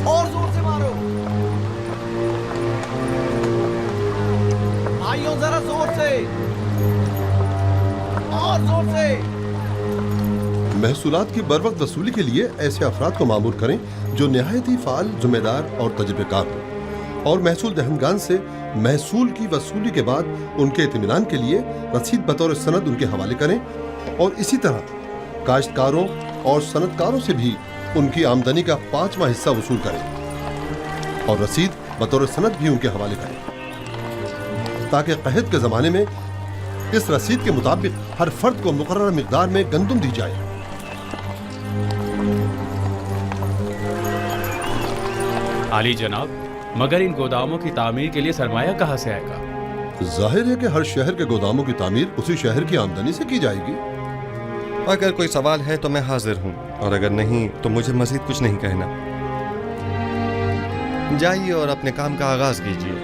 اور زور سے مارو بھائیوں، ذرا زور سے اور زور سے. محصولات کی بروقت وصولی کے لیے ایسے افراد کو مامور کریں جو نہایت ہی فعال، ذمہ دار اور تجربے کار ہوں، اور محصول دہندگان سے محصول کی وصولی کے بعد ان کے اطمینان کے لیے رسید بطور سند ان کے حوالے کریں، اور اسی طرح کاشتکاروں اور صنعت کاروں سے بھی ان کی آمدنی کا 5واں حصہ وصول کریں اور رسید بطور سند بھی ان کے حوالے کریں، تاکہ قحط کے زمانے میں اس رسید کے مطابق ہر فرد کو مقررہ مقدار میں گندم دی جائے. عالی جناب، مگر ان گوداموں کی تعمیر کے لیے سرمایہ کہاں سے آئے گا؟ ظاہر ہے کہ ہر شہر کے گوداموں کی تعمیر اسی شہر کی آمدنی سے کی جائے گی. اگر کوئی سوال ہے تو میں حاضر ہوں، اور اگر نہیں تو مجھے مزید کچھ نہیں کہنا. جائیے اور اپنے کام کا آغاز کیجیے.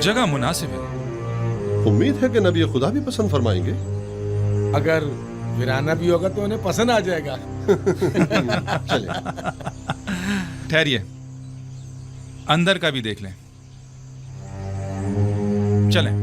جگہ مناسب ہے. امید ہے کہ نبی خدا بھی پسند فرمائیں گے. اگر ویرانہ بھی ہوگا تو انہیں پسند آ جائے گا. چلیں. ٹھہریے، اندر کا بھی دیکھ لیں. چلیں.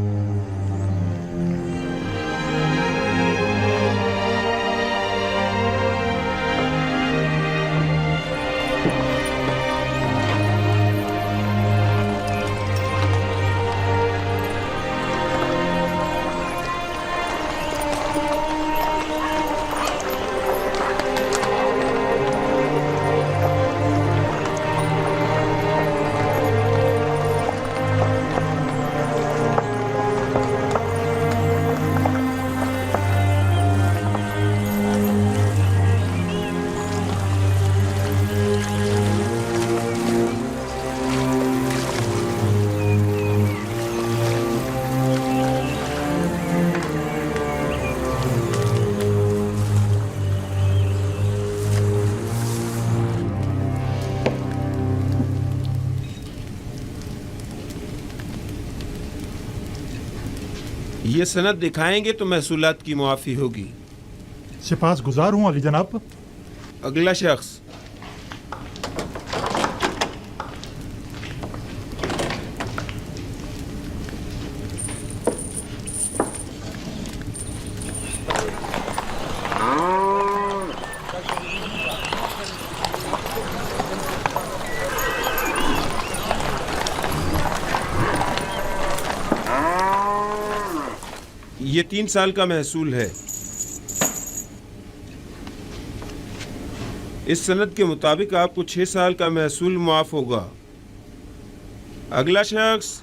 یہ سند دکھائیں گے تو محصولات کی معافی ہوگی. سپاس گزار ہوں علی جناب. اگلا شخص. یہ 3 سال کا محصول ہے. اس سند کے مطابق آپ کو 6 سال کا محصول معاف ہوگا. اگلا شخص.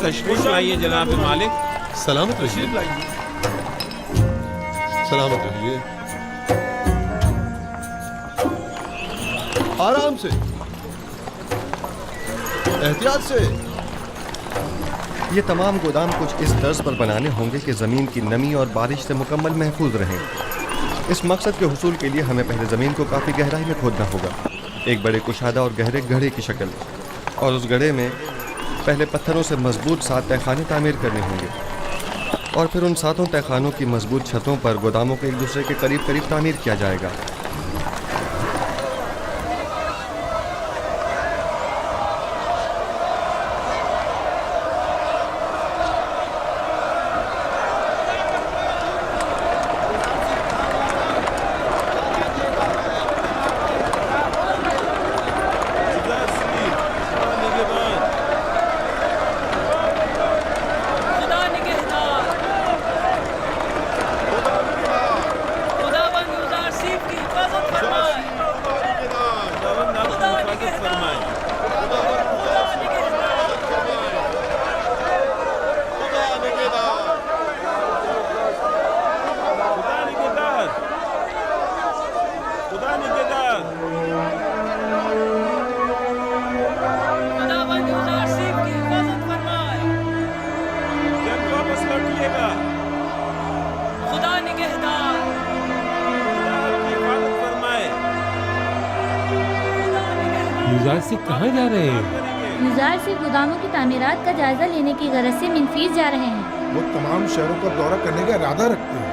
تشریف لائیے جناب مالک. سلامت رہیے. سلامت رہیے. آرام سے, احتیاط سے. یہ تمام گودام کچھ اس طرز پر بنانے ہوں گے کہ زمین کی نمی اور بارش سے مکمل محفوظ رہیں. اس مقصد کے حصول کے لیے ہمیں پہلے زمین کو کافی گہرائی میں کھودنا ہوگا, ایک بڑے کشادہ اور گہرے گڑھے کی شکل, اور اس گڑھے میں پہلے پتھروں سے مضبوط 7 تہخانے تعمیر کرنے ہوں گے, اور پھر ان 7 تہخانوں کی مضبوط چھتوں پر گوداموں کو ایک دوسرے کے قریب قریب تعمیر کیا جائے گا. کہاں جا رہے ہیں؟ یوزار صرف گوداموں کی تعمیرات کا جائزہ لینے کی غرض سے منفیس جا رہے ہیں. وہ تمام شہروں کا دورہ کرنے کا ارادہ رکھتے ہیں.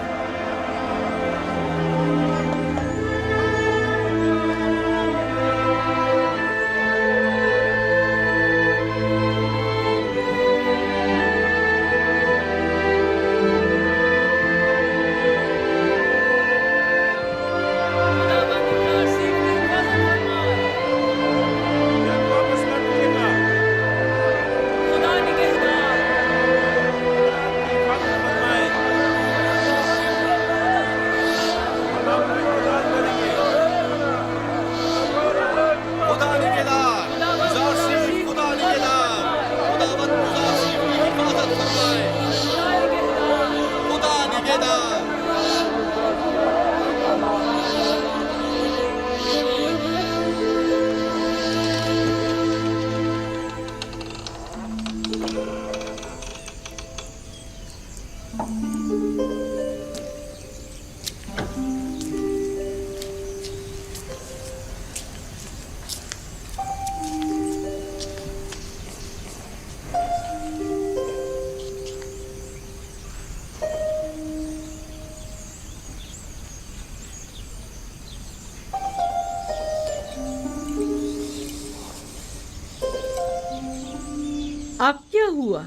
اب کیا ہوا؟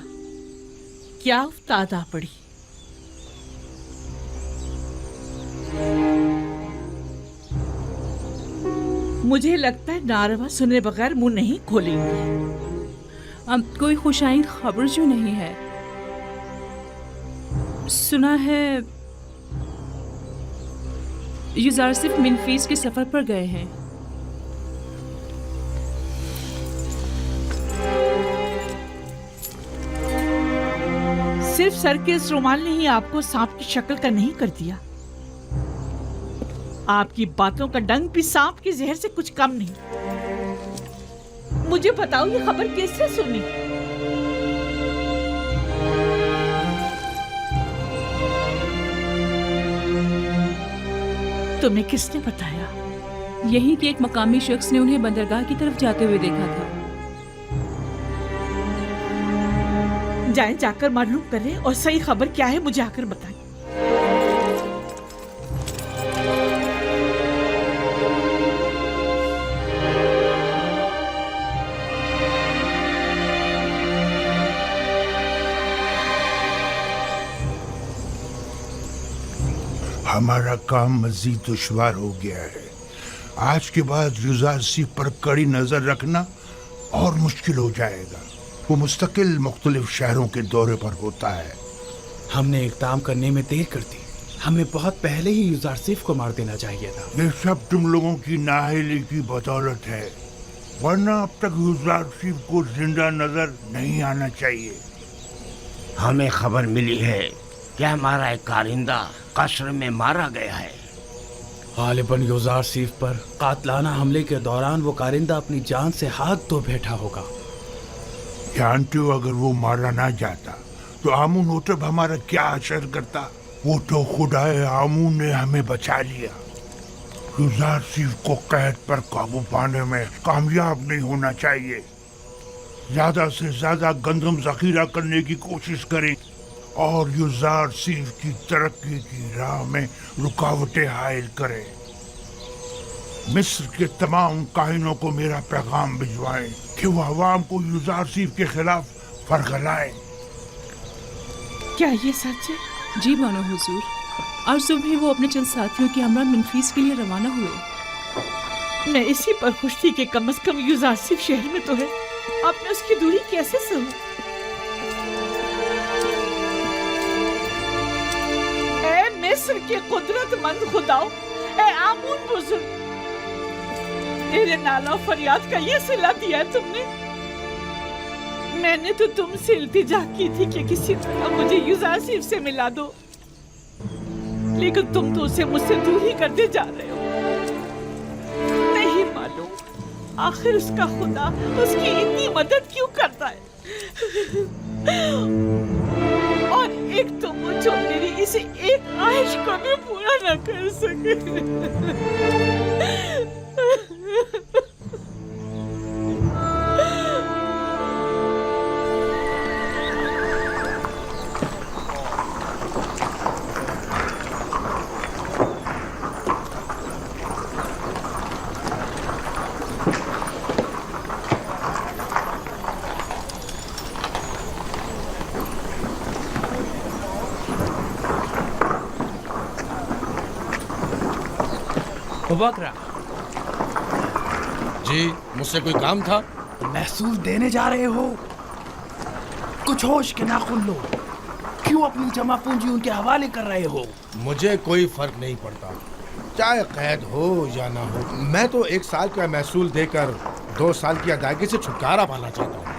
کیا افتادہ پڑی؟ مجھے لگتا ہے ناروا سنے بغیر منہ نہیں کھولیں گے. اب کوئی خوشائند خبر جو نہیں ہے. سنا ہے یوزار صرف منفیس کے سفر پر گئے ہیں. صرف سر کے اس رومال نے ہی آپ کو سانپ کی شکل کا نہیں کر دیا. آپ کی باتوں کا ڈنگ بھی سانپ کے زہر سے کچھ کم نہیں. مجھے بتاؤ یہ خبر کس سے سنی؟ تمہیں کس نے بتایا؟ یہی کہ ایک مقامی شخص نے انہیں بندرگاہ کی طرف جاتے ہوئے دیکھا تھا. جائیں جا کر معلوم کریں اور صحیح خبر کیا ہے مجھے آ کر بتائیں. ہمارا کام مزید دشوار ہو گیا ہے. آج کے بعد یوزارسی پر کڑی نظر رکھنا اور مشکل ہو جائے گا. وہ مستقل مختلف شہروں کے دورے پر ہوتا ہے. ہم نے اقدام کرنے میں دیر کر دی. ہمیں بہت پہلے ہی یوزارسیف کو مار دینا چاہیے تھا. یہ سب تم لوگوں کی نااہلی کی بدولت ہے, ورنہ اب تک یوزارسیف کو زندہ نظر نہیں آنا چاہیے. हमें खबर मिली है कि हमारा एक कारिंदा कस्र में मारा गया है। गालिबन युजार सीफ पर कातलाना हमले के दौरान वो कारिंदा अपनी जान से हाथ धो बैठा होगा। जानते हो, अगर वो मारा ना जाता तो आमून होटब हमारा क्या असर करता। वो तो खुदाए आमून ने हमें बचा लिया। युजार सीफ को कैद पर काबू पाने में कामयाब नहीं होना चाहिए। ज्यादा से ज्यादा गंदम जखीरा करने की कोशिश करें और युजार सीफ की तरक्की की राह में रुकावटें हायल करें। मिस्र के तमाम काहिनों को मेरा पैगाम भिजवाएं कि वो अवाम को युजार सीफ के खिलाफ फरगलाएं। क्या ये सच है? जी मानो हुजूर। आज सुबह वो अपने चंद साथियों के हमरा मनफीस के लिए रवाना हुए। मैं इसी पर खुश थी कि कम से कम युजार सीफ शहर में तो है। अब मैं उसकी दूरी कैसे सहूं? ए मिस्र के कुदरतमंद खुदाओं, ए आमून बुजुर्ग, तेरे नाला फरियाद का ये सिला दिया है तुमने। मैंने तो तुमसे इल्तिजा की थी कि किसी तरह मुझे युजार सीफ से मिला दो, लेकिन तुम तो उसे मुझसे दूर ही करते जा रहे हो। नहीं मालूम आखिर उसका खुदा उसकी इतनी मदद क्यों करता है। और एक तो वो जो मेरी इसे एक ख्वाहिश को भी पूरा न कर सके। बकरा जी, मुझसे कोई काम था? महसूल देने जा रहे हो? कुछ होश के नाखुन लो। क्यों अपनी जमा पूंजी उनके हवाले कर रहे हो? मुझे कोई फर्क नहीं पड़ता, चाहे कैद हो या ना हो। मैं तो 1 साल का महसूल देकर 2 साल की अदायगी से छुटकारा पाना चाहता हूँ।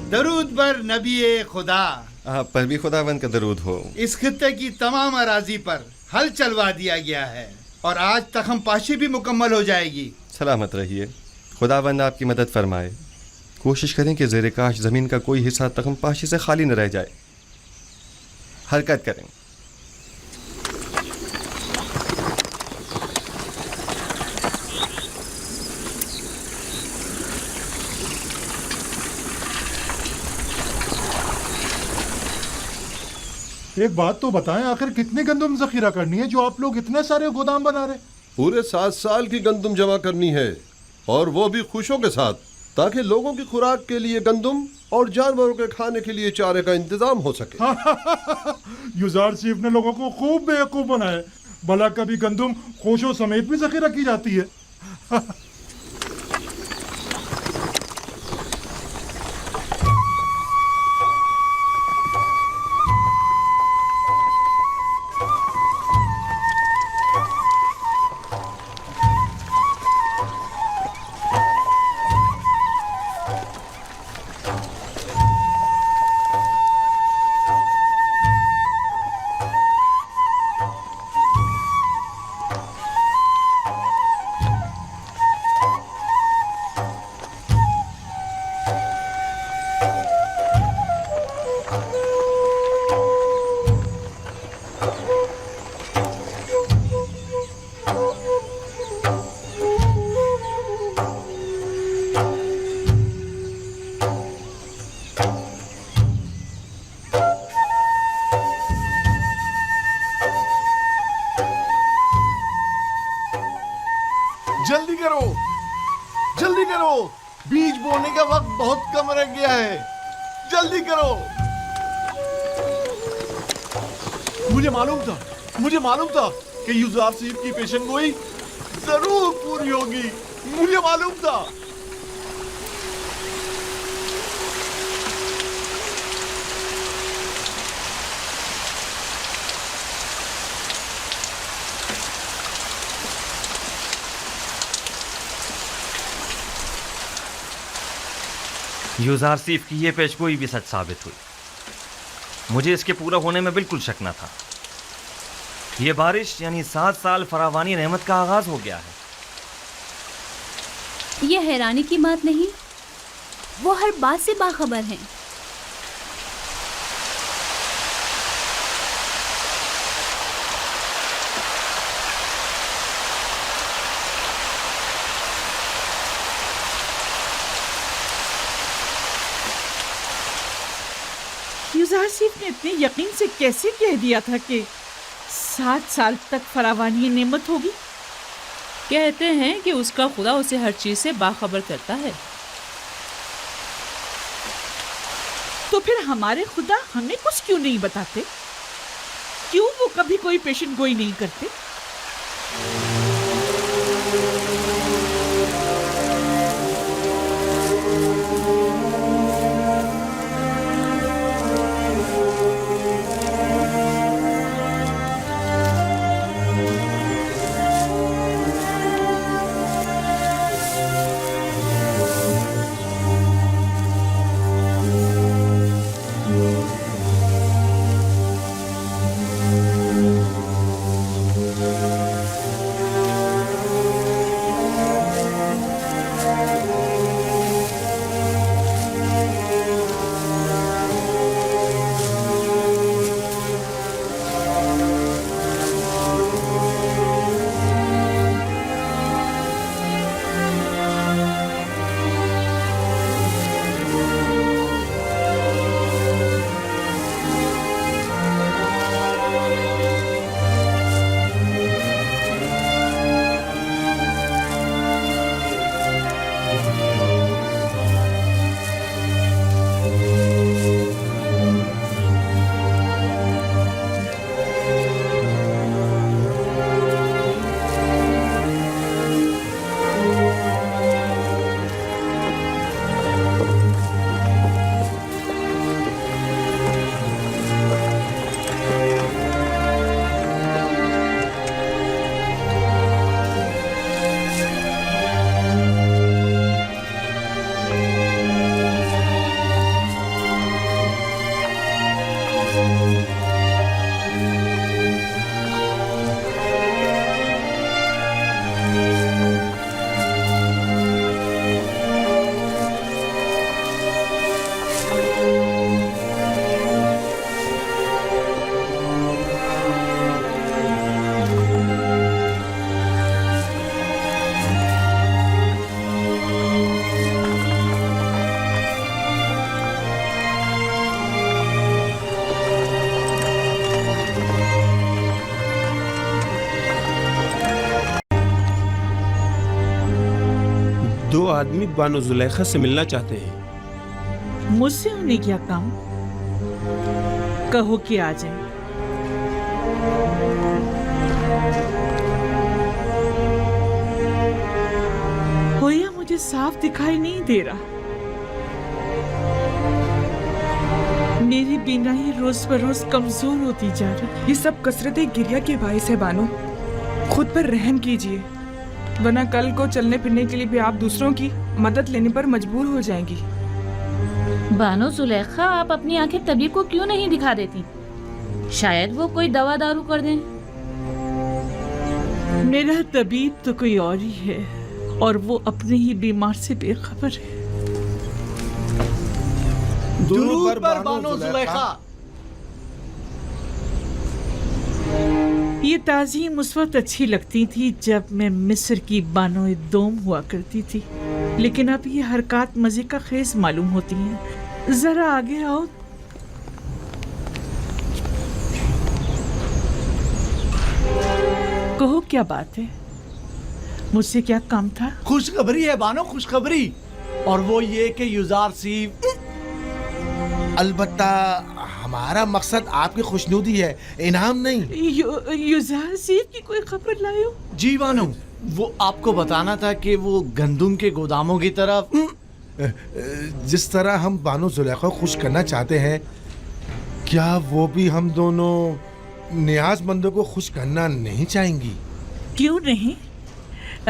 दरूद पर नबी खुदा, आप पर भी खुदावंद का दरूद हो। इस खित्ते की तमाम अराजी पर हल चलवा दिया गया है और आज तक हम पाशी भी मुकम्मल हो जाएगी। सलामत रहिए, खुदावंद आपकी मदद फरमाए। कोशिश करें कि ज़ेर काश ज़मीन का कोई हिस्सा तखम पाशी से खाली न रह जाए। हरकत करें। एक बात तो बताएं, आखिर कितनी गंदम जखीरा करनी है जो आप लोग इतने सारे गोदाम बना रहे? पूरे 7 साल की गंदम जमा करनी है, और वो भी खुशों के साथ, ताकि लोगों की खुराक के लिए गंदम اور جانوروں کے کھانے کے لیے چارے کا انتظام ہو سکے۔ یوزارسیف نے لوگوں کو خوب بیوقوف بنایا، بھلا کبھی گندم خوشوں سمیت بھی ذخیرہ کی جاتی ہے۔ جلدی کرو، جلدی کرو، بیج بونے کا وقت بہت کم رہ گیا ہے، جلدی کرو۔ مجھے معلوم تھا کہ یوزارسیف کی پیشن گوئی ضرور پوری ہوگی، مجھے معلوم تھا۔ یوزارسیف کی یہ پیشگوئی بھی سچ ثابت ہوئی، مجھے اس کے پورا ہونے میں بالکل شک نہ تھا۔ یہ بارش یعنی 7 سال فراوانی نعمت کا آغاز ہو گیا ہے۔ یہ حیرانی کی بات نہیں، وہ ہر بات سے باخبر ہیں۔ یوزارسیف نے اتنے یقین سے کیسے کہہ دیا تھا کہ 7 سال تک فراوانی نعمت ہوگی؟ کہتے ہیں کہ اس کا خدا اسے ہر چیز سے باخبر کرتا ہے۔ تو پھر ہمارے خدا ہمیں کچھ کیوں نہیں بتاتے؟ کیوں وہ کبھی کوئی پیشن گوئی نہیں کرتے؟ دو آدمی بانو زلیخا سے ملنا چاہتے ہیں۔ मुझसे उन्हें क्या काम? कहो कि आ जाए। होया मुझे साफ दिखाई नहीं दे रहा। मेरी बीनाई रोज बरोज कमजोर होती जा रही। ये सब कसरत गिरिया के बायस है बानो। खुद पर रहम कीजिए, वरना कल को चलने फिरने के लिए भी आप दूसरों की मदद लेने पर मजबूर हो जाएंगी। बानो जुलेखा, आप अपनी आंखें तबीब को क्यों नहीं दिखा देती? शायद वो कोई दवा दारू कर दें। मेरा तबीब तो कोई और ही है, और वो अपने ही बीमार से बेखबर है। दुरूद पर बानो जुलेखा। ये ताज़ीम उस वक्त अच्छी लगती थी जब मैं मिस्र की बानो दोम हुआ करती थी, लेकिन अब ये हरकत मजे का खेस मालूम होती हैं। जरा आगे आओ। कहो क्या बात है, मुझसे क्या काम था? खुशखबरी है बानो, खुशखबरी। और वो ये कि युजार सीफ। अलबत्ता हमारा मकसद आपकी खुशनुदी है, इनाम नहीं। युजार सीफ की कोई खबर लाए हो? जी बानो, वो आपको बताना था कि वो गंदुम के गोदामों की तरफ। जिस तरह हम बानो जुलेखा को खुश करना चाहते हैं, क्या वो भी हम दोनों नियाजमंदों को खुश करना नहीं चाहेंगी? क्यों नहीं?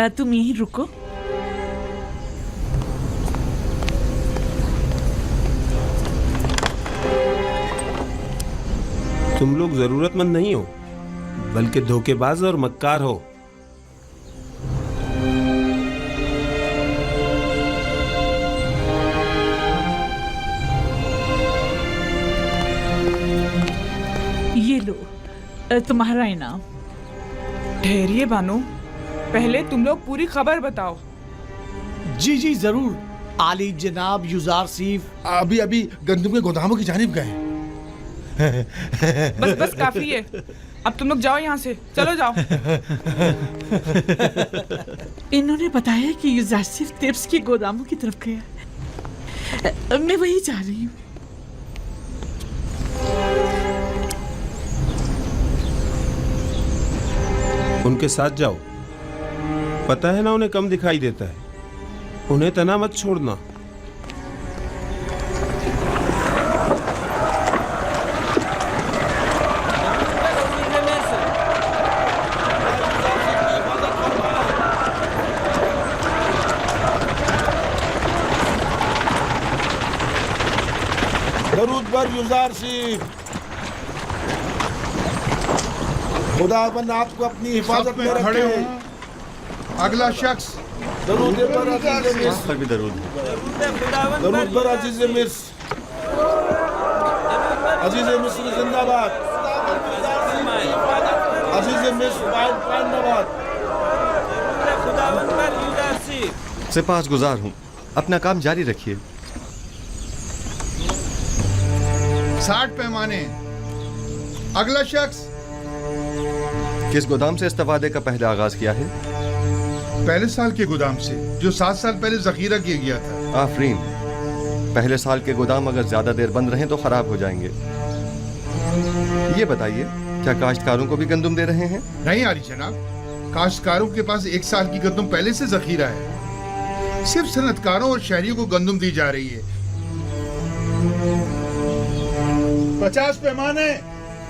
तुम यहीं रुको। तुम लोग जरूरतमंद नहीं हो, बल्कि धोखेबाज और मक्कार हो। ये लो तुम्हारा इनाम। ठहरिए बानो, पहले तुम लोग पूरी खबर बताओ। जी जी जरूर। आली जनाब युजार सीफ अभी अभी गंदम के गोदामों की जानिब गए। बस बस काफी है, अब तुम लोग जाओ यहाँ से, चलो जाओ। इन्होंने बताया कि युजार सिर्फ टिप्स के गोदामों की तरफ गया। मैं वही जा रही हूँ। उनके साथ जाओ, पता है ना उन्हें कम दिखाई देता है। उन्हें तना मत छोड़ना। दरूद पर युजार सीफ। खुदाबंद आपको अपनी हिफाजत में खड़े रखे। हो। अगला शख्स। दरूद पर अजीज मिस्र। पर भी दरूद। दरूद पर अजीज मिस्र। अजीज मिस्र जिंदाबाद। अजीज मिस्र जिंदाबाद। सिपाहगुजार हूँ, अपना काम जारी रखिए। 60 पैमाने। अगला शख्स। किस गोदाम से इस्तेफादे का पहले आगाज किया है? पहले साल के गोदाम से, जो 7 साल पहले जखीरा किया गया था। आफरीन। पहले साल के गोदाम अगर ज्यादा देर बंद रहें तो खराब हो जाएंगे। ये बताइए, क्या काश्तकारों को भी गंदम दे रहे हैं? नहीं आली जनाब, काश्तकारों के पास 1 साल की गंदम पहले से जखीरा है। सिर्फ सनतकारों और शहरियों को गंदम दी जा रही है। 50 पैमाने।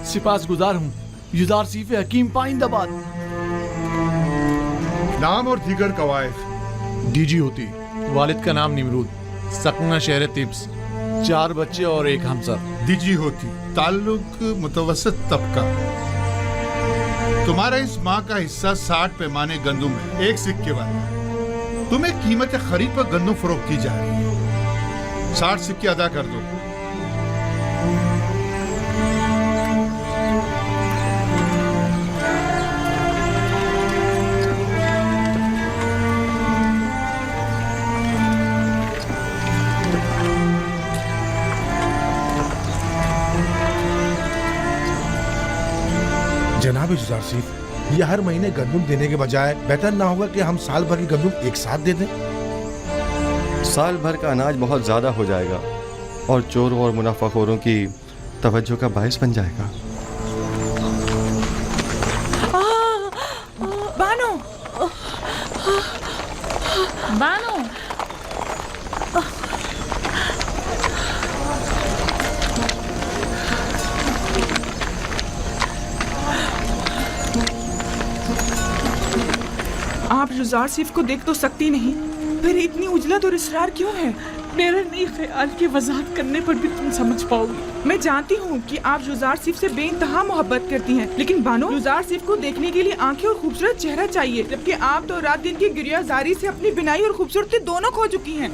सिपाहगुजार हूँ, युजार सीफ हकीम पाइंदाबाद। नाम और दीगर कवायद। डीजी होती, वालिद का नाम निमरूद, सकना शहर तिब्स, 4 बच्चे और 1 हमसर। डीजी होती, ताल्लुक मुतवसत तबका। तुम्हारा इस माह का हिस्सा 60 पैमाने गंदम है, 1 सिक्के वाला। तुम्हें कीमत खरीद पर गंदम फरोख्त की जा रही है। 60 सिक्के अदा कर दो। जनाब युजार सीफ, ये हर महीने गंदम देने के बजाय बेहतर ना होगा कि हम साल भर की गंदम एक साथ दे दें? साल भर का अनाज बहुत ज्यादा हो जाएगा। और चोरों और मुनाफाखोरों की तवज्जो का बायस बन जाएगा। बानो, बानो, आप जुजार सिर्फ को देख तो सकती नहीं, फिर इतनी उजलत और इसरार क्यों है? मेरा नहीं ख्याल कि वजाहत करने पर भी तुम समझ पाओगी। मैं जानती हूँ कि आप जुजार सिर्फ से बेइंतहा मोहब्बत करती हैं, लेकिन बानो, जुजार सिर्फ को देखने के लिए आंखें और खूबसूरत चेहरा चाहिए, जबकि आप तो रात दिन की गिरियाजारी से अपनी बिनाई और खूबसूरती दोनों खो चुकी हैं।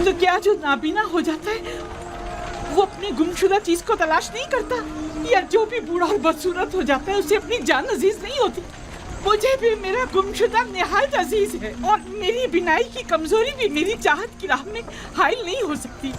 तो क्या जो नाबीना हो जाता है वो अपनी गुमशुदा चीज को तलाश नहीं करता, या जो भी बूढ़ा और बदसूरत हो जाता है उसे अपनी जान अजीज नहीं होती? मुझे भी मेरा गुमशुदा निहायत अजीज है, और मेरी बिनाई की कमजोरी भी मेरी चाहत की राह में हाइल नहीं हो सकती।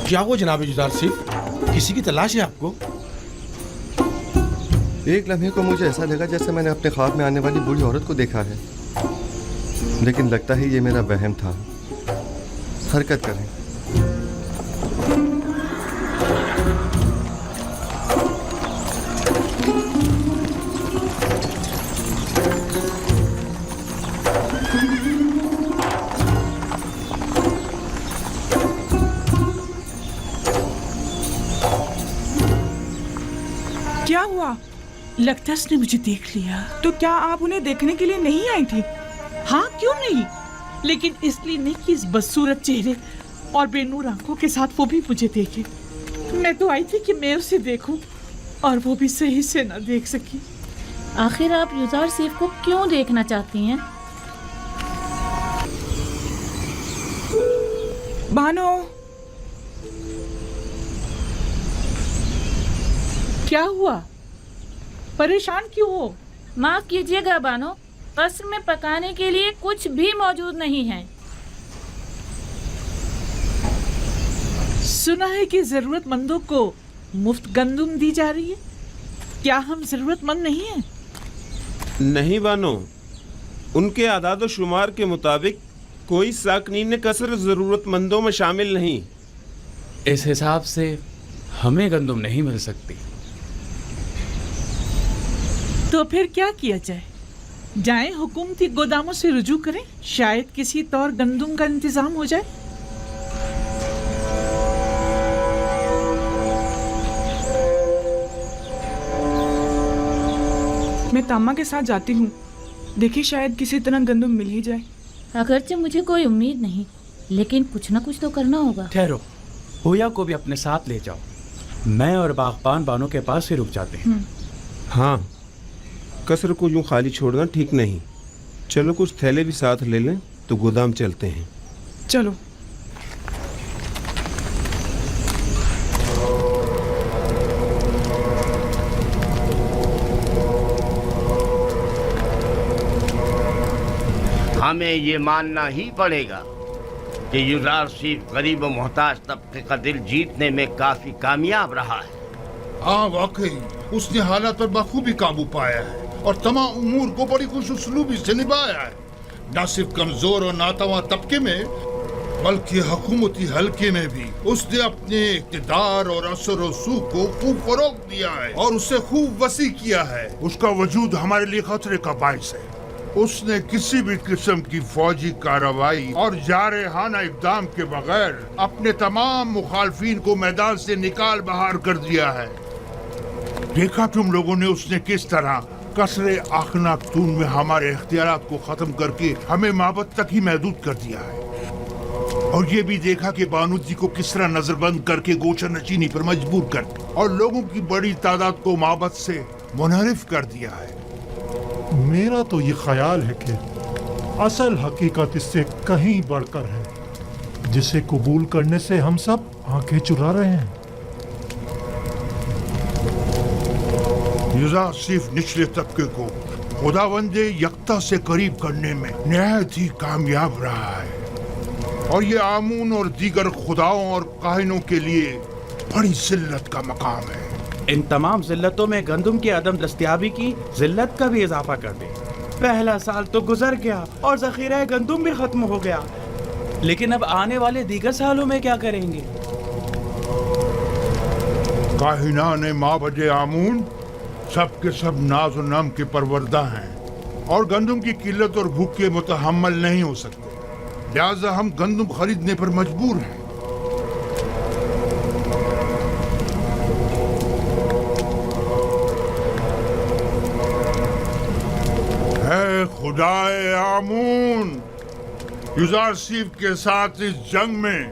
क्या हुआ जनाब जुजार सिर्फ? किसी की तलाश है आपको? एक लम्हे को मुझे ऐसा लगा जैसे मैंने अपने ख्वाब में आने वाली बूढ़ी औरत को देखा है, लेकिन लगता है ये मेरा वहम था। हरकत करें। क्या हुआ? लगता है उसने मुझे देख लिया। तो क्या आप उन्हें देखने के लिए नहीं आई थी? हाँ, क्यों नहीं, लेकिन इसलिए नहीं कि इस बदसूरत चेहरे और बेनूर आंखों के साथ वो भी मुझे देखे। मैं तो आई थी कि मैं उसे देखूं, और वो भी सही से ना देख सकी। आखिर आप युजार सिर्फ को क्यों देखना चाहती हैं? बानो, क्या हुआ? परेशान क्यों हो? माफ कीजिएगा बानो, कस्र में पकाने के लिए कुछ भी मौजूद नहीं है। सुना है कि जरूरतमंदों को मुफ्त गंदुम दी जा रही है। क्या हम जरूरतमंद नहीं हैं? नहीं बानो, उनके आदाद शुमार के मुताबिक कोई साकनीन कसर जरूरतमंदों में शामिल नहीं। इस हिसाब से हमें गंदुम नहीं मिल सकती। तो फिर क्या किया जाए? जाएं हुकूमती गोदामों से रुजू करें, शायद किसी तौर गंदुम का इंतजाम हो जाए। मैं तामा के साथ जाती हूँ, देखिए शायद किसी तरह गंदुम मिल ही जाए। अगरचे मुझे कोई उम्मीद नहीं, लेकिन कुछ ना कुछ तो करना होगा। ठहरो, होया को भी अपने साथ ले जाओ। मैं और बागबान बानों के पास ही रुक जाते हैं। हाँ, कसर को यूं खाली छोड़ना ठीक नहीं। चलो कुछ थैले भी साथ ले लें तो गोदाम चलते हैं। चलो। हमें ये मानना ही पड़ेगा कि युजारसीफ गरीब और मोहताज तबके का दिल जीतने में काफी कामयाब रहा है। हाँ वाकई उसने हालात पर बखूबी काबू पाया है और तमाम उमूर को बड़ी खुशउस्लूबी से निभाया है, न सिर्फ कमजोर और नातवा तबके में बल्कि हुकूमती हलके में भी उसने अपने इक़्तिदार और असर और सूख को खूब फरोग दिया है और उसे खूब वसी किया है। उसका वजूद हमारे लिए खतरे का बाइस है। उसने किसी भी किस्म की फौजी कार्रवाई और जारहाना इक़दाम के बगैर अपने तमाम मुखालफीन को मैदान से निकाल बाहर कर दिया है। देखा तुम लोगों ने उसने किस तरह कसरे आखनातून में हमारे इख्तियारात को खत्म करके हमें माबद तक ही महदूद कर दिया है, और ये भी देखा कि बानू जी को किस तरह नजरबंद करके गोचर नशीनी पर मजबूर कर और लोगों की बड़ी तादाद को माबद से मुनहरिफ कर दिया है। मेरा तो ये ख्याल है कि असल हकीकत इससे कहीं बढ़कर है, जिसे कबूल करने से हम सब आंखें चुरा रहे हैं। युजारसीफ निचले तबके को खुदावंदे यकता से करीब करने में निहायत ही कामयाब रहा है, और ये आमून और दीगर खुदाओं और काहिनों के लिए बड़ी जिल्लत का मकाम है। इन तमाम जिल्लतों में गंदम की अदम दस्तयाबी की जिल्लत का भी इजाफा कर दे। पहला साल तो गुजर गया और जखीरा गंदम भी खत्म हो गया, लेकिन अब आने वाले दीगर सालों में क्या करेंगे? काहिनान माबद आमून सब के सब नाज और नम के परवरदा हैं और गंदम की किल्लत और भूख के मुतहम्मल नहीं हो सकते, लिहाजा हम गंदम खरीदने पर मजबूर हैं। है खुदाए आमून, युजारसीफ के साथ इस जंग में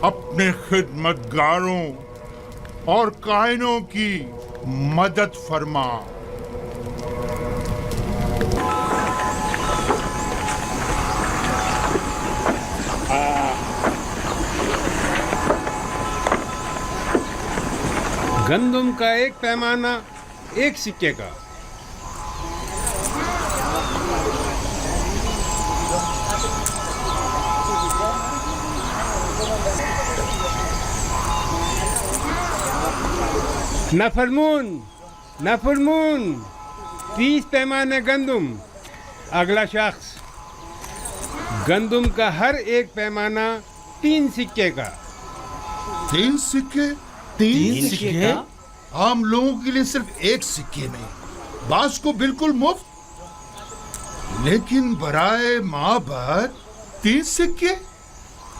अपने खिदमतगारों और काहिनों की मदद फरमा। गंदम का एक पैमाना एक सिक्के का। नफरमून 30 पैमाने गंदम। अगला शख्स, गंदम का हर एक पैमाना 3 सिक्के का। 3 सिक्के? 3 सिक्के? आम लोगों के लिए सिर्फ 1 सिक्के में, बास को बिल्कुल मुफ्त, लेकिन बराए माबद 3 सिक्के?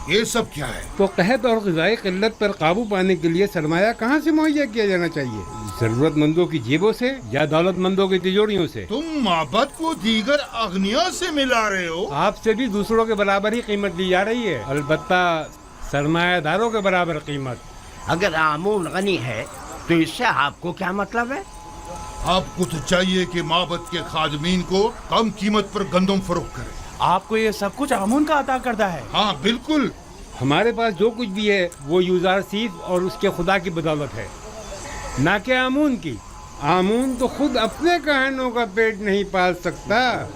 ये सब क्या है? तो कहत और ग़िज़ाई क़िल्लत पर काबू पाने के लिए सरमाया कहाँ से मुहैया किया जाना चाहिए? ज़रूरतमंदों की जेबों से या दौलतमंदों की तिजोरियों से? तुम माबद को दीगर अगनिया से मिला रहे हो। आपसे भी दूसरों के बराबर ही कीमत ली जा रही है, अलबत्ता सरमायादारों के बराबर कीमत। अगर आमून गनी है तो इससे आपको क्या मतलब है? आपको तो चाहिए कि माबद के खादमीन को कम कीमत पर गंदम फरोख्त करें। आपको ये सब कुछ आमून का अता करता है? हाँ बिल्कुल। हमारे पास जो कुछ भी है वो युजारसीफ और उसके खुदा की बदौलत है, ना कि आमून की। आमून तो खुद अपने काहिनों का पेट नहीं पाल सकता।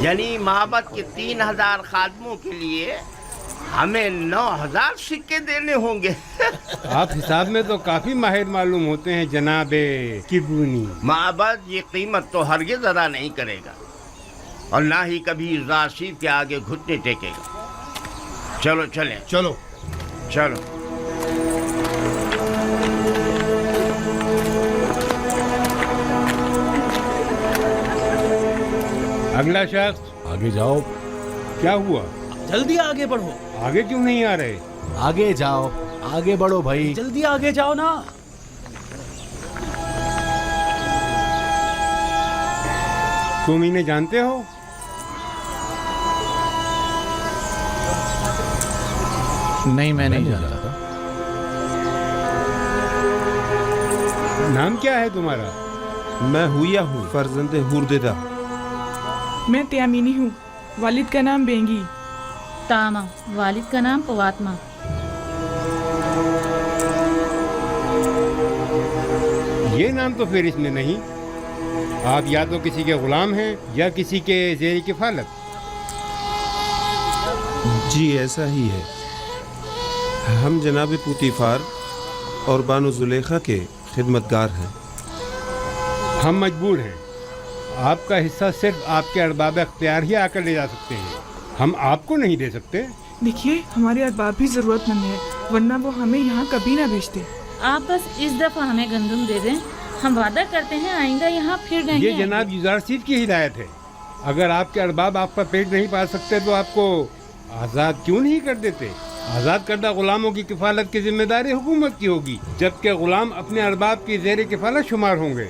यानी माबद के 3000 खादमों के लिए हमें 9000 सिक्के देने होंगे। आप हिसाब में तो काफी माहिर मालूम होते हैं जनाबे किरबूनी। माबद ये कीमत तो हरगिज़ अदा नहीं करेगा और ना ही कभी युजारसीफ के आगे घुटने टेकेगा। चलो चलें। चलो चलो। अगला शख्स, आगे जाओ। क्या हुआ? जल्दी आगे बढ़ो। आगे क्यों नहीं आ रहे? आगे जाओ, आगे बढ़ो भाई। जल्दी आगे जाओ ना। तुम इन्हें जानते हो? नहीं, मैं नहीं जानता। नाम क्या है तुम्हारा? मैं हुया हूँ, फर्जंदे हुरदेदा। मैं त्यामीनी हूँ, वालिद का नाम बेंगी। तामा, वालिद का नाम पवात्मा। ये नाम तो फिर इसमें नहीं। आप या तो किसी के गुलाम हैं या किसी के ज़ेर किफ़ालत। जी ऐसा ही है। हम जनाब पुतीफार और बानो जुलेखा के खिदमतगार हैं। हम मजबूर हैं, आपका हिस्सा सिर्फ आपके अरबाब अख्तियार ही आकर ले जा सकते हैं, हम आपको नहीं दे सकते। देखिए, हमारे अरबाब भी जरूरतमंद है, वरना वो हमें यहाँ कभी ना भेजते। आप बस इस दफा हमें गंदम दे दें, हम वादा करते हैं आइंदा यहाँ फिर नहीं ये आएंगे। जनाब यूज़ारसीफ की हिदायत है। अगर आपके अरबाब आपका पेट नहीं पाल सकते तो आपको आज़ाद क्यों नहीं कर देते? आज़ाद करदा गुलामों की किफ़ालत की जिम्मेदारी हुकूमत की होगी, जबकि गुलाम अपने अरबाब की ज़ेर किफ़ालत शुमार होंगे।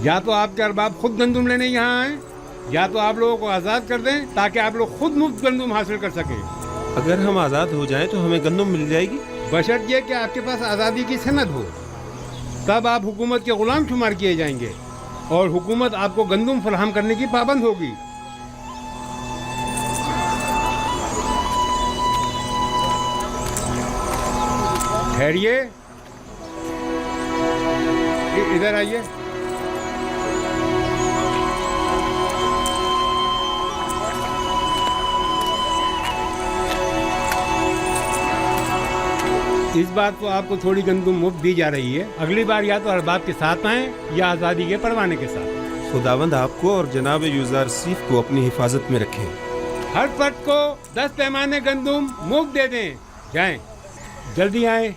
या तो आपके अरबाब खुद गंदम लेने यहाँ आएँ, या तो आप लोगों को आज़ाद कर दें ताकि आप लोग खुद मुफ्त गंदम हासिल कर सकें। अगर हम आज़ाद हो जाएं तो हमें गंदम मिल जाएगी, बशर्त ये कि आपके पास आज़ादी की सनद हो, तब आप हुकूमत के गुलाम शुमार किए जाएंगे और हुकूमत आपको गंदम फराहम करने की पाबंद होगी। ठहरिए, इधर आइए। इस बार तो आपको थोड़ी गंदम मुफ्त दी जा रही है, अगली बार या तो अरबाब के साथ आएं या आज़ादी के परवाने के साथ। खुदावंद आपको और जनाब यूज़ारसीफ को अपनी हिफाजत में रखें। हर फर्द को 10 पैमाने गंदम मुफ्त दे दें। जाएं, जल्दी आएं।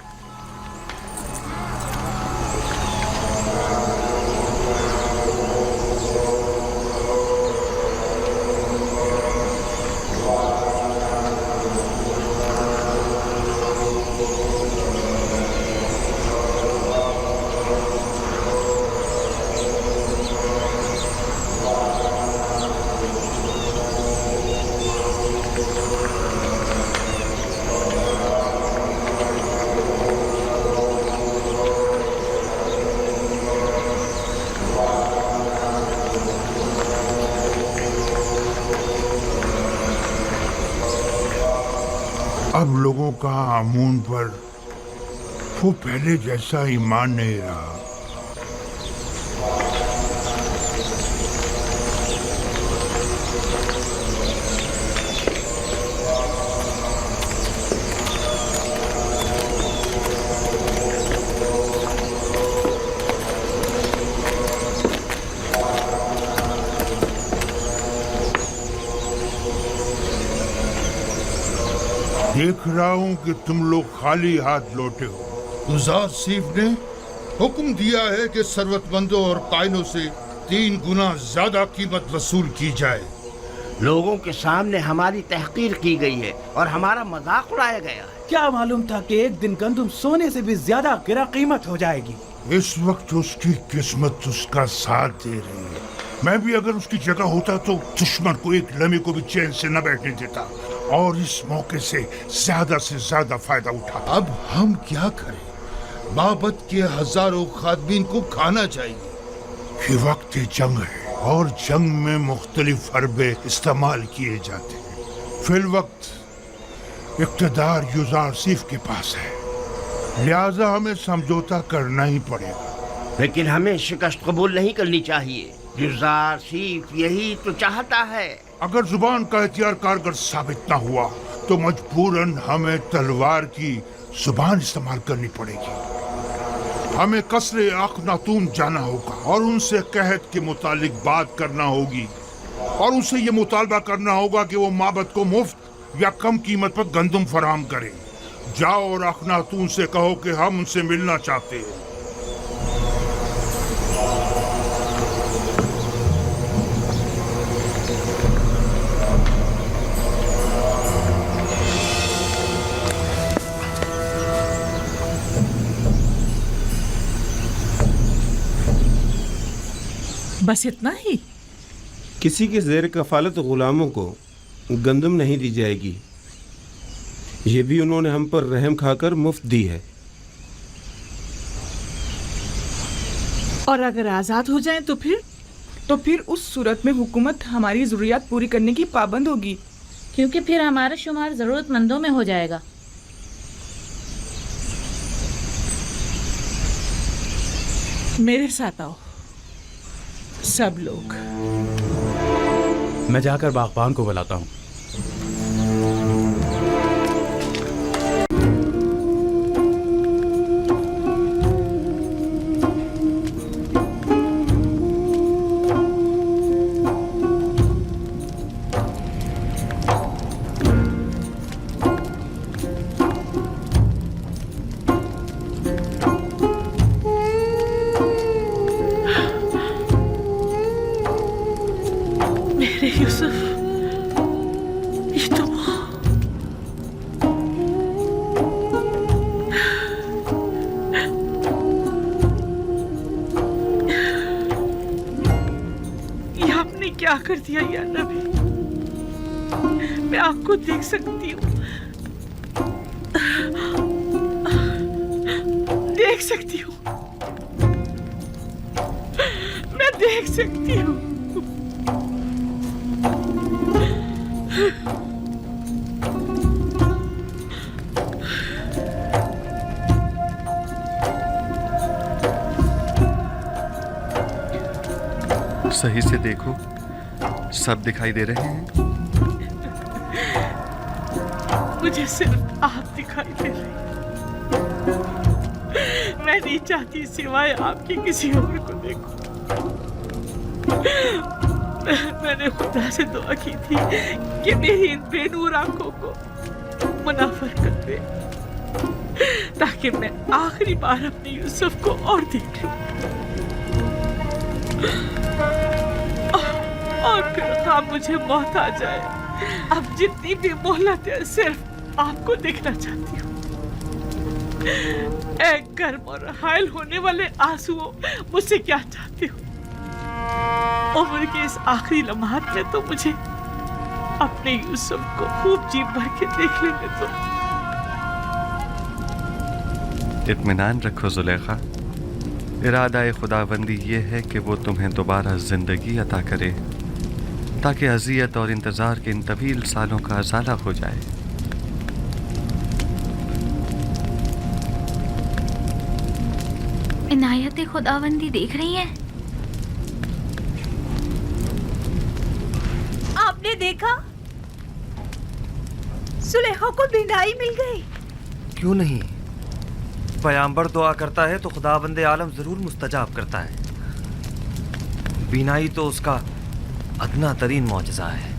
अब लोगों का आमून पर वो पहले जैसा ईमान नहीं रहा। देख रहा हूं कि तुम लोग खाली हाथ लौटे हो। यूज़ारसीफ ने हुक्म दिया है कि सरवतमंदों और कायनों से 3 गुना ज्यादा कीमत वसूल की जाए। लोगों के सामने हमारी तहकीर की गई है और हमारा मजाक उड़ाया गया है। क्या मालूम था कि एक दिन गंदम सोने से भी ज्यादा गिरा कीमत हो जाएगी। इस वक्त उसकी किस्मत उसका साथ दे रही है। मैं भी अगर उसकी जगह होता तो दुश्मन को एक लम्हे को भी चैन से न बैठने देता और इस मौके से ज्यादा फायदा उठाता। अब हम क्या करें? बाबत के हजारों खादमीन को खाना चाहिए। ये वक्त जंग है और जंग में मुख्तलिफ हरबे इस्तेमाल किए जाते हैं। फिल वक्त इक़्तिदार यूज़ारसीफ के पास है, लिहाजा हमें समझौता करना ही पड़ेगा। लेकिन हमें शिकस्त कबूल नहीं करनी चाहिए। यूज़ारसीफ यही तो चाहता है। अगर जुबान का एहतियार कारगर साबित ना हुआ तो मजबूरन हमें तलवार की जुबान इस्तेमाल करनी पड़ेगी। हमें कसरे अखनातून जाना होगा और उनसे कहत के मुतालिक बात करना होगी और उनसे ये मुतालबा करना होगा कि वो माबद को मुफ्त या कम कीमत पर गंदम फराहम करें। जाओ और अखनातून से कहो कि हम उनसे मिलना चाहते हैं। बस इतना ही? किसी के ज़ेर कफालत गुलामों को गंदम नहीं दी जाएगी। ये भी उन्होंने हम पर रहम खाकर मुफ्त दी है। और अगर आज़ाद हो जाएं तो फिर उस सूरत में हुकूमत हमारी ज़रूरियात पूरी करने की पाबंद होगी, क्योंकि फिर हमारा शुमार ज़रूरतमंदों में हो जाएगा। मेरे साथ आओ, सब लोग। मैं जाकर बागबान को बुलाता हूँ। क्या कर दिया या नबी, मैं आपको देख सकती हूँ, देख सकती हूँ, मैं देख सकती हूँ। सही से देखो, सब दिखाई दे रहे हैं। मुझे सिर्फ आप दिखाई दे रहे हैं। मैं नहीं चाहती सिवाय आपकी किसी और को देखूं। मैंने खुदा से दुआ की थी कि मेरी इन बेनूर आंखों को मुनाफर कर दे, ताकि मैं आखिरी बार अपने यूसुफ को और देख लूं। और फिर हाँ मुझे मौत आ जाए, अब जितनी भी मोहलत है सिर्फ आपको देखना चाहती हूँ। एक गर्म और हायल होने वाले आंसुओं मुझसे क्या चाहते हो? उम्र के इस आखिरी लम्हात में तो मुझे अपने यूसुफ को खूब जी भर के देख लेने दो। इत्मीनान रखो जुलेखा, इरादा खुदाबंदी ये है कि वो तुम्हें दोबारा जिंदगी अता करे, ताकि अज़ियत और इंतज़ार के इन तवील सालों का अज़ाला हो जाए। इनायत खुदावंदी देख रही हैं? आपने देखा? सुलेखा को बिनाई मिल गई। क्यों नहीं? पैगंबर दुआ करता है तो खुदाबंदे आलम जरूर मुस्तजाब करता है। बीनाई तो उसका अदना तरीन मौजज़ा है।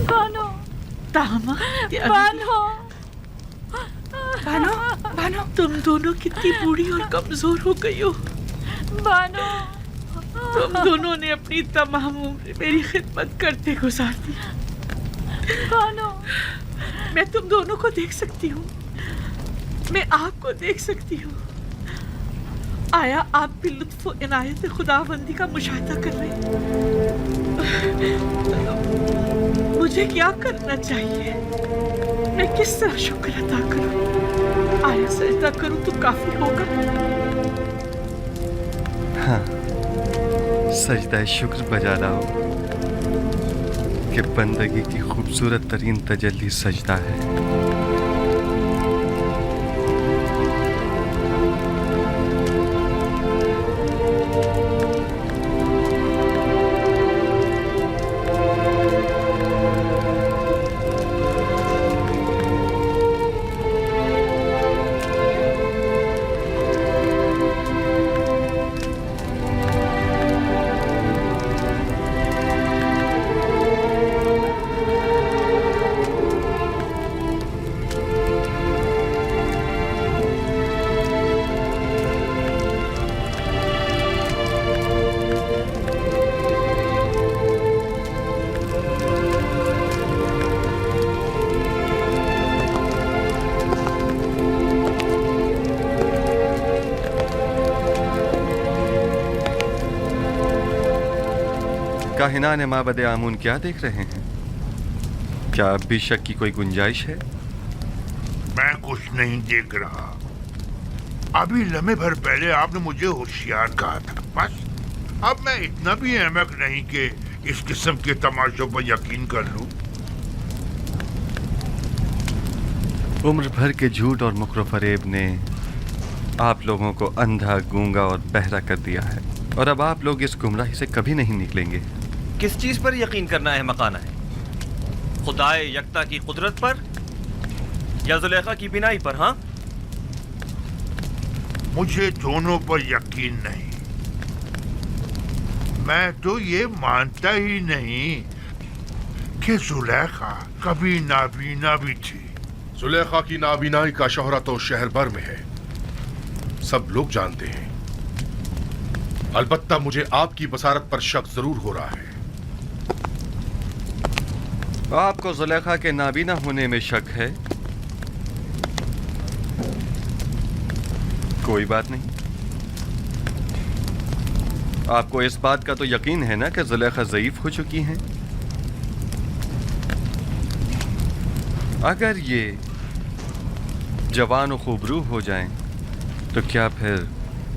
बानो, बानो, बानो, बानो, तुम दोनों कितनी बूढ़ी और कमजोर हो गई हो। बानो, तुम दोनों ने अपनी तमाम उम्र मेरी खिदमत करते गुजार दी। बानो, मैं तुम दोनों को देख सकती हूँ, मैं आपको देख सकती हूँ। आया आप भी लुत्फ व इनायत खुदाबंदी का मुशाहिदा कर रहे हैं? मुझे क्या करना चाहिए? मैं किस तरह शुक्र अदा करूँ? आया सजदा करूँ तो काफी होगा? हाँ, सजदा शुक्र बजा लाओ कि बंदगी की खूबसूरत तरीन तजल्ली सजदा है। काहिनान माबद आमून क्या देख रहे हैं? क्या अब भी शक की कोई गुंजाइश है? मैं कुछ नहीं देख रहा। अभी लम्हे भर पहले आपने मुझे होशियार कहा था, बस। अब मैं इतना भी अहमक नहीं कि इस किस्म के तमाशों पर यकीन कर लूं? उम्र भर के झूठ और मुकर फरेब ने आप लोगों को अंधा, गूंगा और बहरा कर दिया है, और अब आप लोग इस गुमराही से कभी नहीं निकलेंगे। किस चीज पर यकीन करना है मकाना है? खुदाए यकता की कुदरत पर या जुलेखा की बिनाई पर? हाँ, मुझे दोनों पर यकीन नहीं। मैं तो ये मानता ही नहीं कि जुलेखा कभी नाबीना भी थी। जुलेखा की नाबीनाई का शोहरा तो शहर भर में है, सब लोग जानते हैं। अलबत्ता मुझे आपकी बसारत पर शक जरूर हो रहा है। आपको जुलेखा के नाबीना होने में शक है? कोई बात नहीं। आपको इस बात का तो यकीन है ना कि जुलेखा ज़ईफ हो चुकी हैं? अगर ये जवान और खूबरू हो जाएं, तो क्या फिर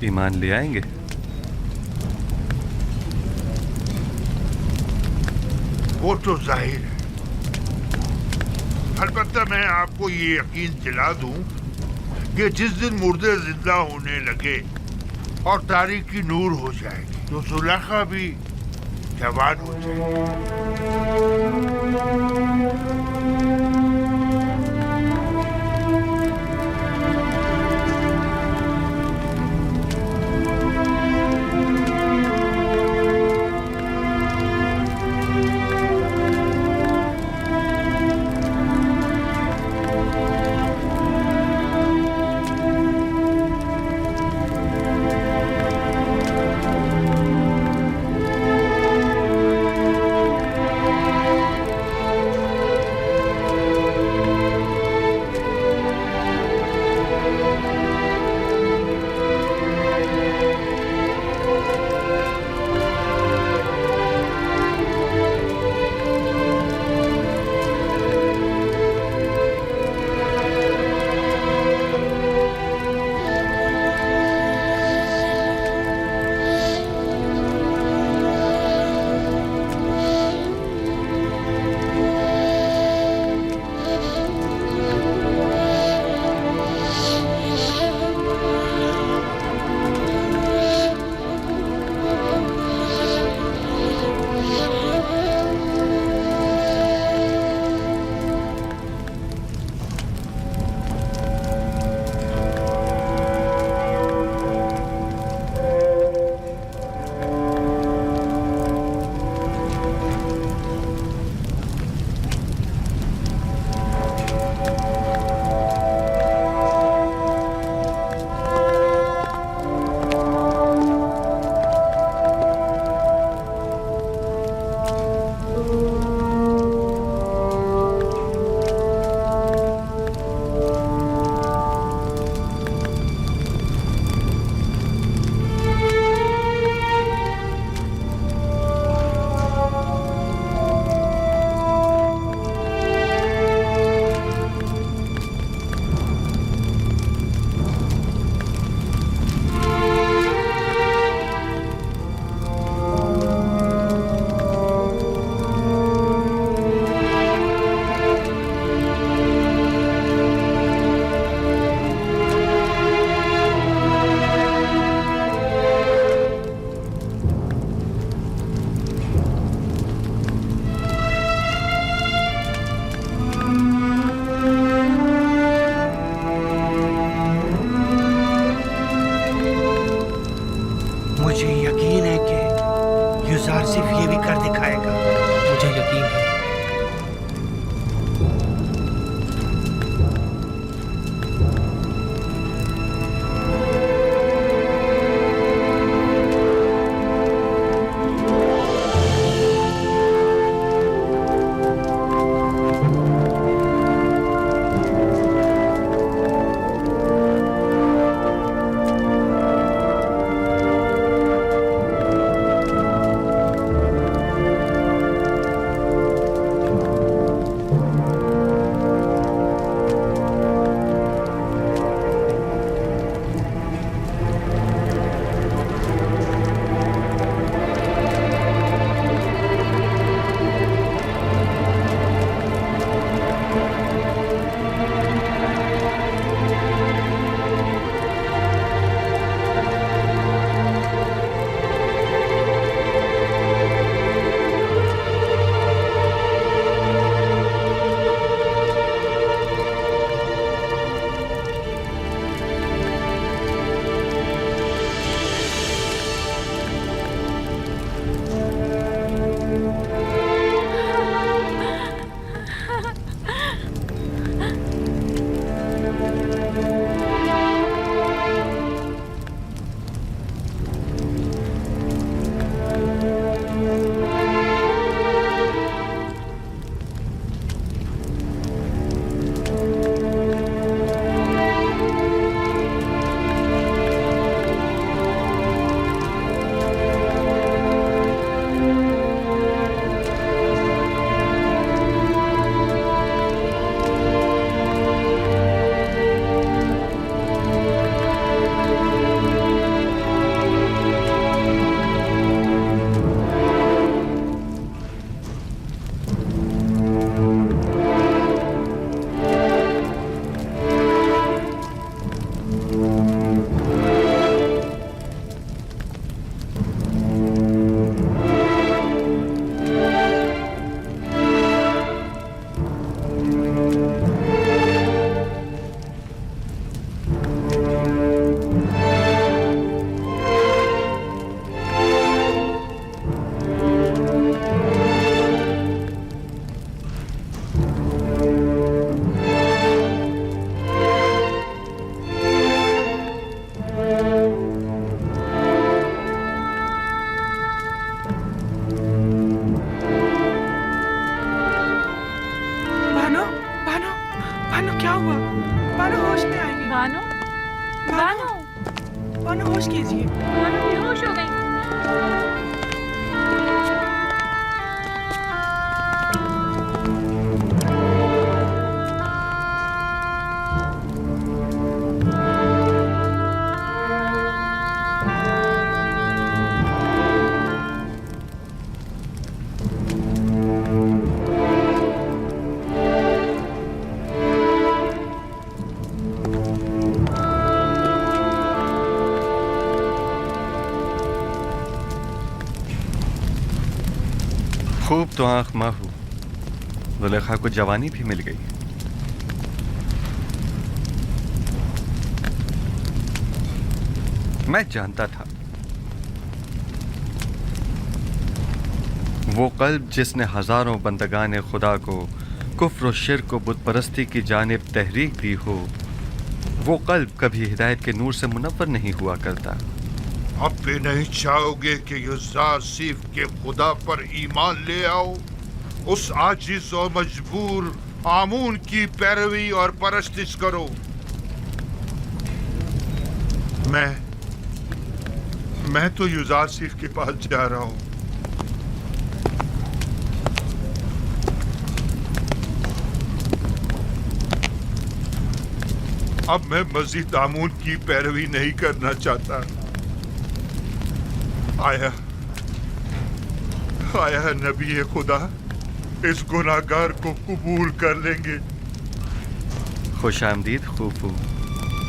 ईमान ले आएंगे? वो तो जाहिर है। अलबत्ता मैं आपको ये यकीन दिला दूं कि जिस दिन मुर्दे जिंदा होने लगे और तारीकी नूर हो जाएगी, तो जुलेखा भी जवान हो जाएगी। बानो बेहोश हो गई। खूब तो आँख माहू, जुलेखा को जवानी भी मिल गई। मैं जानता था वो कल्ब जिसने हजारों बंदगान खुदा को कुफ्र और शिर्क और बुत परस्ती की जानिब तहरीक दी हो, वो कल्ब कभी हिदायत के नूर से मुनव्वर नहीं हुआ करता। अब भी नहीं चाहोगे कि युज़ार सीफ के खुदा पर ईमान ले आओ, उस आजिज और मजबूर आमून की पैरवी और परस्तिश करो। मैं तो युज़ार सीफ के पास जा रहा हूं। अब मैं मजीद आमून की पैरवी नहीं करना चाहता। आया नबी खुदा इस गुनाहगार को कबूल कर लेंगे। खुश आमदीद खूफू,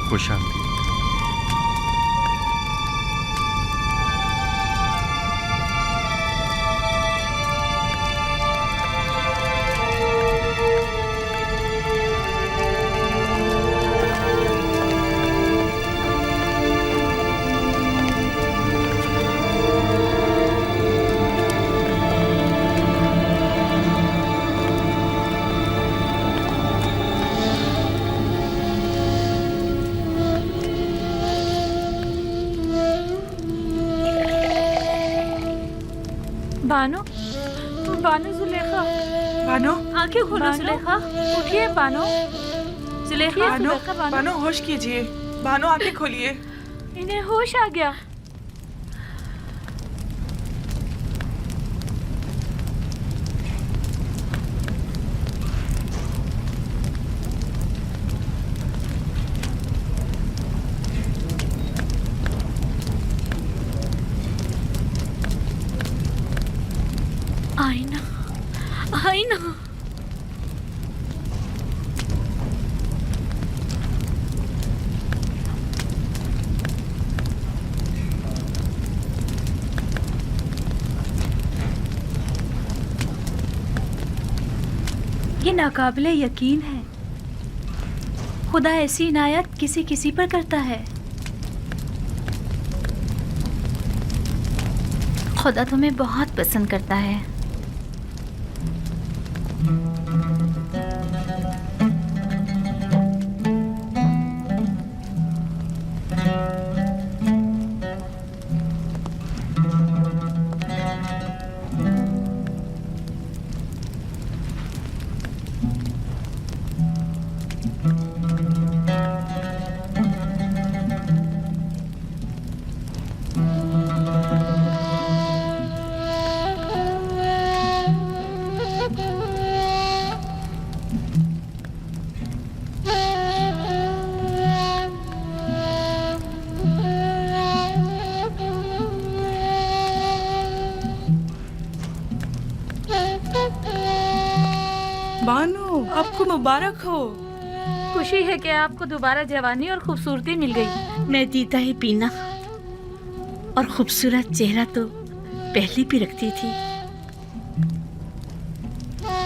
खुश आमदीद। बानो, बानो जुलेखा, बानो आंखें खोलो जुलेखा, उठिए बानो, जुलेखा, बानो होश कीजिए, बानो आंखें खोलिए। इन्हें होश आ गया। आईना, आईना। ये नाकाबिले यकीन है, खुदा ऐसी इनायत किसी किसी पर करता है। खुदा तुम्हें बहुत पसंद करता है। बानो, आपको मुबारक हो। खुशी है कि आपको दोबारा जवानी और खूबसूरती मिल गई। मैं जीता ही पीना और खूबसूरत चेहरा तो पहले भी रखती थी,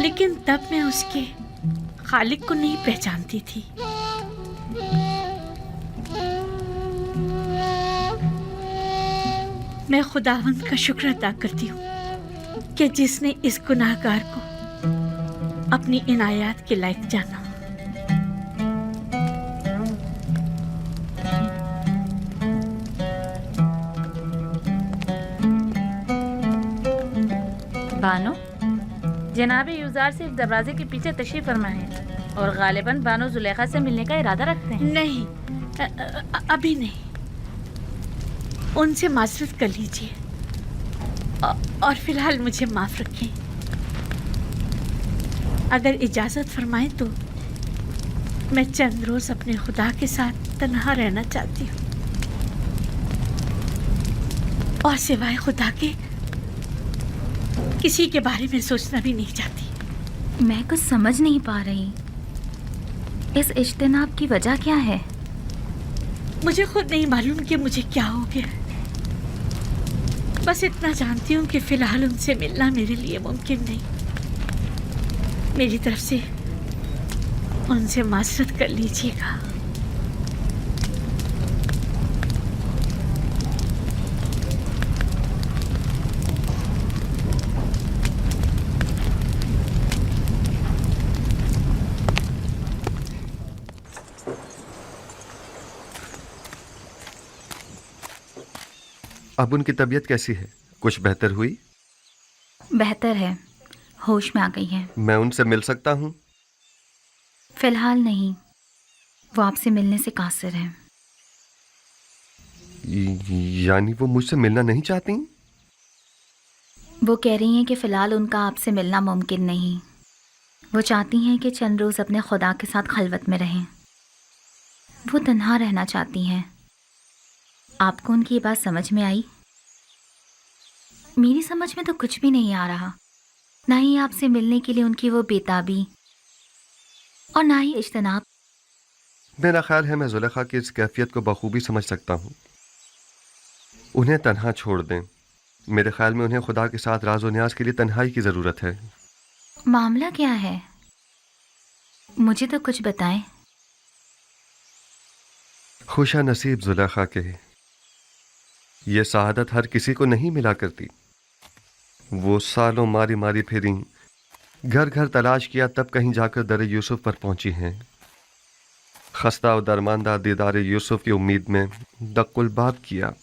लेकिन तब मैं उसके खालिक को नहीं पहचानती थी। मैं खुदावंद का शुक्र अदा करती हूँ कि जिसने इस गुनाहगार को अपनी इनायत के लायक जाना। बानो, जनाब यूजार सिर्फ दरवाजे के पीछे तशरीफ फरमा है और गालिबन बानो जुलेखा से मिलने का इरादा रखते हैं। नहीं, अभी नहीं। उनसे माजरत कर लीजिए और फिलहाल मुझे माफ रखें। अगर इजाजत फरमाएं तो मैं चंद रोज अपने खुदा के साथ तन्हा रहना चाहती हूँ और सिवाय खुदा के किसी के बारे में सोचना भी नहीं चाहती। मैं कुछ समझ नहीं पा रही, इस इज्तिनाब की वजह क्या है? मुझे खुद नहीं मालूम कि मुझे क्या हो गया। बस इतना जानती हूँ कि फिलहाल उनसे मिलना मेरे लिए मुमकिन नहीं। मेरी तरफ से उनसे माजरत कर लीजिएगा। अब उनकी तबीयत कैसी है? कुछ बेहतर हुई? बेहतर है, होश में आ गई है। मैं उनसे मिल सकता हूँ? फिलहाल नहीं, वो आपसे मिलने से कासिर है। यानी वो मुझसे मिलना नहीं चाहती? वो कह रही हैं कि फ़िलहाल उनका आपसे मिलना मुमकिन नहीं। वो चाहती हैं कि चंद रोज़ अपने खुदा के साथ खलवत में रहें। वो तन्हा रहना चाहती हैं। आपको उनकी ये बात समझ में आई? मेरी समझ में तो कुछ भी नहीं आ रहा। ना ही आपसे मिलने के लिए उनकी वो बेताबी और ना ही इज्तिनाब। मेरा ख्याल है मैं जुलेखा की इस कैफियत को बखूबी समझ सकता हूँ। उन्हें तन्हा छोड़ दें। मेरे ख्याल में उन्हें खुदा के साथ राज और न्याज के लिए तन्हाई की ज़रूरत है। मामला क्या है? मुझे तो कुछ बताएं। खुशा नसीब जुलेखा के, ये सआदत हर किसी को नहीं मिला करती। वो सालों मारी मारी फिरी, घर घर तलाश किया, तब कहीं जाकर दर यूसुफ पर पहुंची हैं। खस्ता और दरमानदा दीदार यूसुफ की उम्मीद में दक्कुल बाब किया,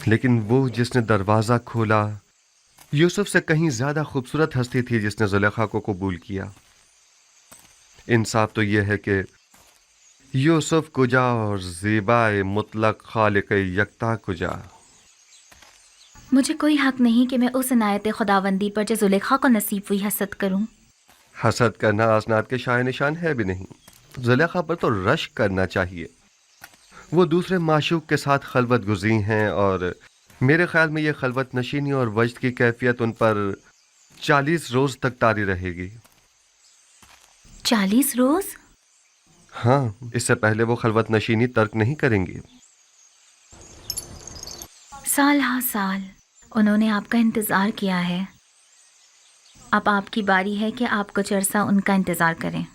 लेकिन वो जिसने दरवाज़ा खोला यूसुफ से कहीं ज़्यादा खूबसूरत हस्ती थी जिसने जुलेखा को कबूल किया। इंसाफ तो यह है कि यूसुफ कुजा और ज़ेबाए मुतलक खालिक यकता कुजा। मुझे कोई हक नहीं कि मैं उस इनायत खुदावंदी पर जो जुलेखा को नसीब हुई हसद करूं। हसद करना आसनाद के शाय निशान है भी नहीं। जुलेखा पर तो रश्क करना चाहिए। वो दूसरे माशूक के साथ खलवत गुज़ी हैं और मेरे ख्याल में ये खलवत नशीनी और वजद की कैफियत उन पर 40 रोज़ तक तारी रहेगी। 40 रोज़? हाँ, इससे पहले वो खलवत नशीनी तर्क नहीं करेंगी। साल हाँ साल उन्होंने आपका इंतज़ार किया है। अब आपकी बारी है कि आप कुछ अरसा उनका इंतज़ार करें।